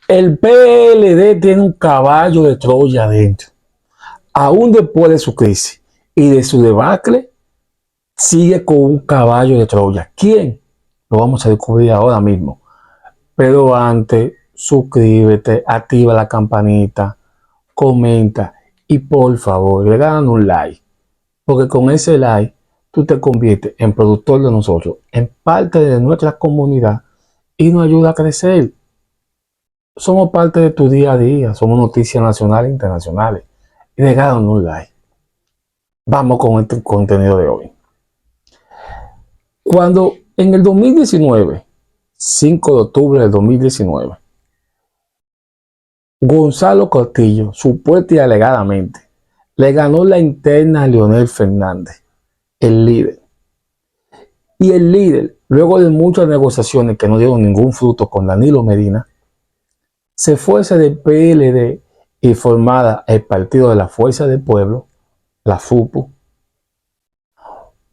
El PLD tiene un caballo de Troya adentro. Aún después de su crisis y de su debacle, sigue con un caballo de Troya. ¿Quién? Lo vamos a descubrir ahora mismo. Pero antes, suscríbete, activa la campanita, comenta y por favor, regalan un like. Porque con ese like, tú te conviertes en productor de nosotros, en parte de nuestra comunidad y nos ayuda a crecer. Somos parte de tu día a día, somos noticias nacionales e internacionales. Y regalan un like. Vamos con este contenido de hoy. Cuando en el 2019, 5 de octubre del 2019, Gonzalo Castillo, supuesta y alegadamente, le ganó la interna a Leonel Fernández, el líder. Y el líder, luego de muchas negociaciones que no dieron ningún fruto con Danilo Medina, se fuese del PLD y formada el Partido de la Fuerza del Pueblo, la FUPU.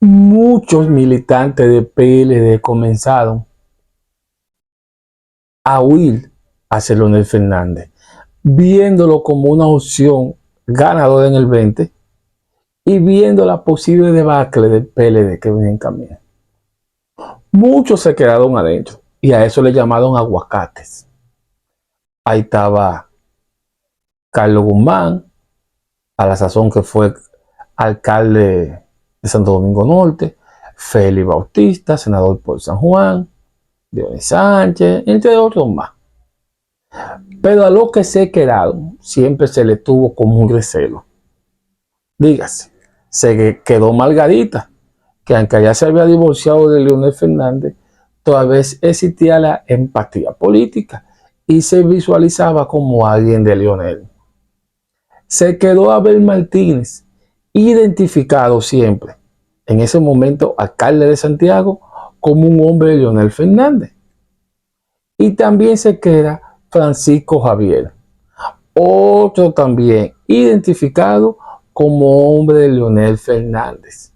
Muchos militantes del PLD comenzaron a huir hacia Leonel Fernández, viéndolo como una opción ganadora en el 20 y viendo la posible debacle del PLD que venía en camino. Muchos se quedaron adentro y a eso le llamaron aguacates. Ahí estaba Carlos Guzmán, a la sazón que fue alcalde de Santo Domingo Norte, Félix Bautista, senador por San Juan, Dionis Sánchez, entre otros más. Pero a los que se quedaron siempre se le tuvo como un recelo. Dígase, se quedó Margarita, que aunque ya se había divorciado de Leonel Fernández, todavía existía la empatía política y se visualizaba como alguien de Leonel. Se quedó Abel Martínez, identificado siempre, en ese momento alcalde de Santiago, como un hombre de Leonel Fernández. Y también se queda Francisco Javier, otro también identificado como hombre de Leonel Fernández.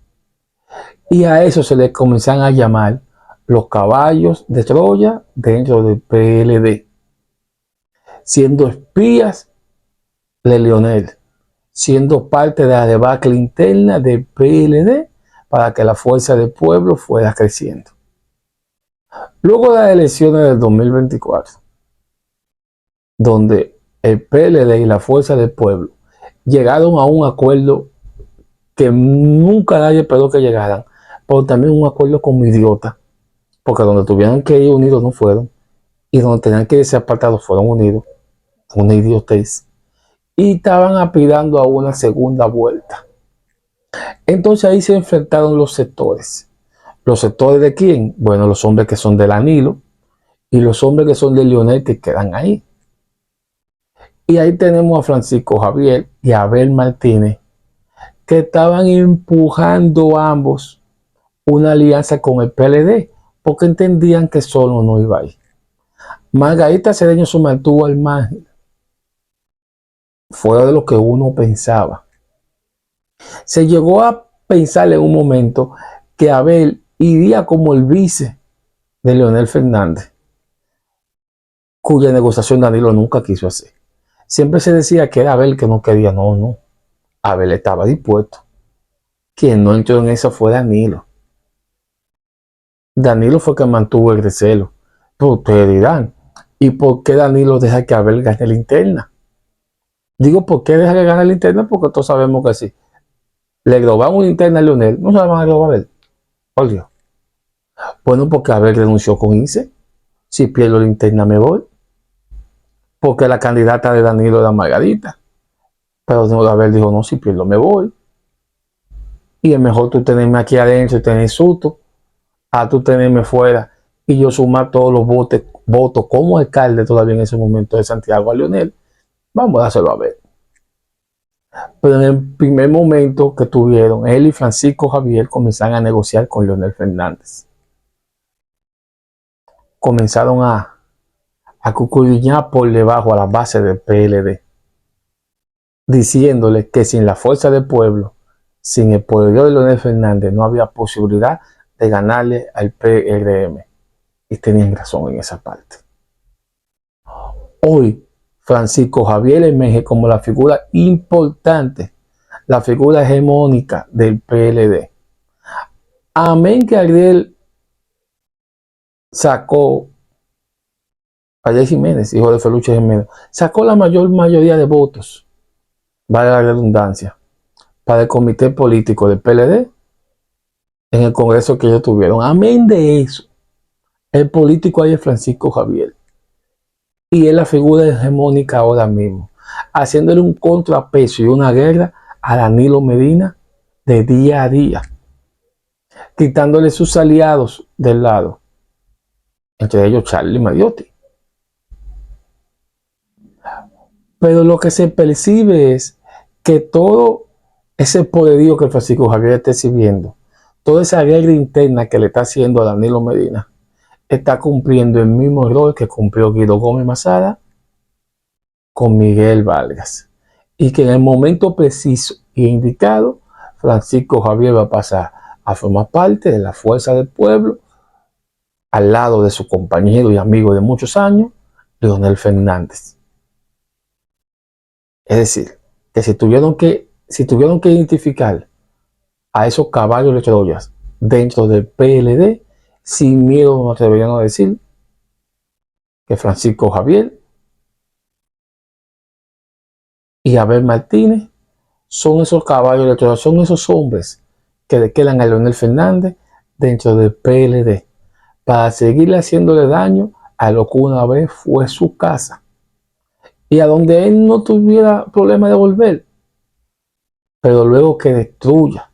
Y a eso se le comienzan a llamar los caballos de Troya dentro del PLD, siendo espías de Leonel, siendo parte de la debacle interna del PLD para que la fuerza del pueblo fuera creciendo. Luego de las elecciones del 2024, donde el PLD y la fuerza del pueblo llegaron a un acuerdo que nunca nadie esperó que llegaran, pero también un acuerdo como idiota, porque donde tuvieron que ir unidos no fueron, y donde tenían que irse apartados fueron unidos, una idiotez, y estaban aspirando a una segunda vuelta. Entonces ahí se enfrentaron los sectores. ¿Los sectores de quién? Bueno, los hombres que son de Danilo y los hombres que son de Leonel que quedan ahí. Y ahí tenemos a Francisco Javier y a Abel Martínez, que estaban empujando ambos una alianza con el PLD, porque entendían que solo no iba a ir. Margarita Cedeño se mantuvo al margen, fuera de lo que uno pensaba. Se llegó a pensar en un momento que Abel iría como el vice de Leonel Fernández, cuya negociación Danilo nunca quiso hacer. Siempre se decía que era Abel que no quería, no. Abel estaba dispuesto. Quien no entró en eso fue Danilo. Danilo fue quien mantuvo el recelo. Pero ustedes dirán, ¿y por qué Danilo deja que Abel gane la interna? Digo, ¿por qué deja que gane la interna? Porque todos sabemos que sí. Le roban una interna a Leonel, no se la van a robar a Abel. Por Dios. Bueno, porque Abel renunció con INSE. Si pierdo la interna me voy. Porque la candidata de Danilo era Margarita. Pero Abel dijo, no, si pierdo me voy. Y es mejor tú tenerme aquí adentro y tener susto a tú tenerme fuera y yo sumar todos los votos como alcalde todavía en ese momento de Santiago a Leonel. Vamos a dárselo a ver. Pero en el primer momento que tuvieron, él y Francisco Javier comenzaron a negociar con Leonel Fernández. Comenzaron a cucurriñar por debajo a la base del PLD, diciéndole que sin la fuerza del pueblo, sin el poder de Leonel Fernández, no había posibilidad de ganarle al PRM. Y tenían razón en esa parte. Hoy, Francisco Javier emerge como la figura importante, la figura hegemónica del PLD. Amén que Ariel sacó, Ariel Jiménez, hijo de Feluche Jiménez, sacó la mayoría de votos, vale la redundancia, para el comité político del PLD en el congreso que ellos tuvieron. Amén de eso, el político ahí es Francisco Javier. Y es la figura hegemónica ahora mismo, haciéndole un contrapeso y una guerra a Danilo Medina de día a día, quitándole sus aliados del lado, entre ellos Charlie Mariotti. Pero lo que se percibe es que todo ese poderío que Francisco Javier está exhibiendo, toda esa guerra interna que le está haciendo a Danilo Medina, está cumpliendo el mismo rol que cumplió Guido Gómez Mazara con Miguel Vargas. Y que en el momento preciso y indicado, Francisco Javier va a pasar a formar parte de la fuerza del pueblo, al lado de su compañero y amigo de muchos años, Leonel Fernández. Es decir, que si tuvieron que identificar a esos caballos de Troyas dentro del PLD, sin miedo nos atreverían a decir que Francisco Javier y Abel Martínez son esos caballos de Troya, son esos hombres que le quedan a Leonel Fernández dentro del PLD para seguirle haciéndole daño a lo que una vez fue su casa y a donde él no tuviera problema de volver, pero luego que destruya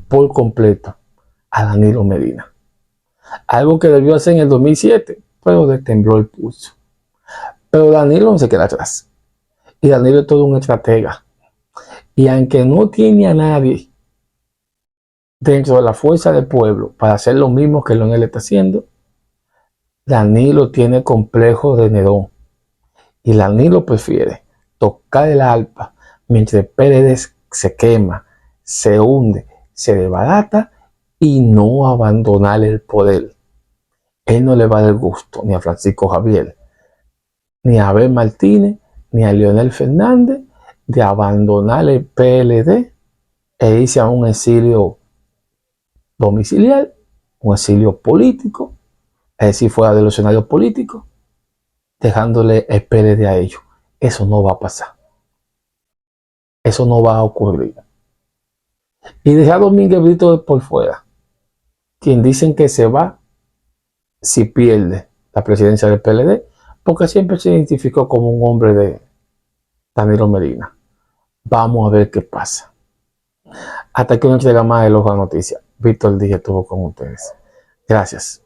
por completo a Danilo Medina. Algo que debió hacer en el 2007, pero le tembló el pulso. Pero Danilo no se queda atrás. Y Danilo es todo un estratega. Y aunque no tiene a nadie dentro de la fuerza del pueblo para hacer lo mismo que Leonel está haciendo, Danilo tiene complejo de Nerón. Y Danilo prefiere tocar el arpa mientras el PLD se quema, se hunde, se desbarata y no abandonar el poder. Él no le va a dar gusto ni a Francisco Javier, ni a Abel Martínez, ni a Leonel Fernández de abandonar el PLD e irse a un exilio domiciliar, un exilio político, es decir, fuera de los escenarios políticos, dejándole el PLD a ellos. Eso no va a pasar. Eso no va a ocurrir. Y dejar a Domínguez Brito por fuera, quien dicen que se va si pierde la presidencia del PLD, porque siempre se identificó como un hombre de Danilo Medina. Vamos a ver qué pasa. Hasta que no entrega más de Ojo a Noticias. Víctor Díaz estuvo con ustedes. Gracias.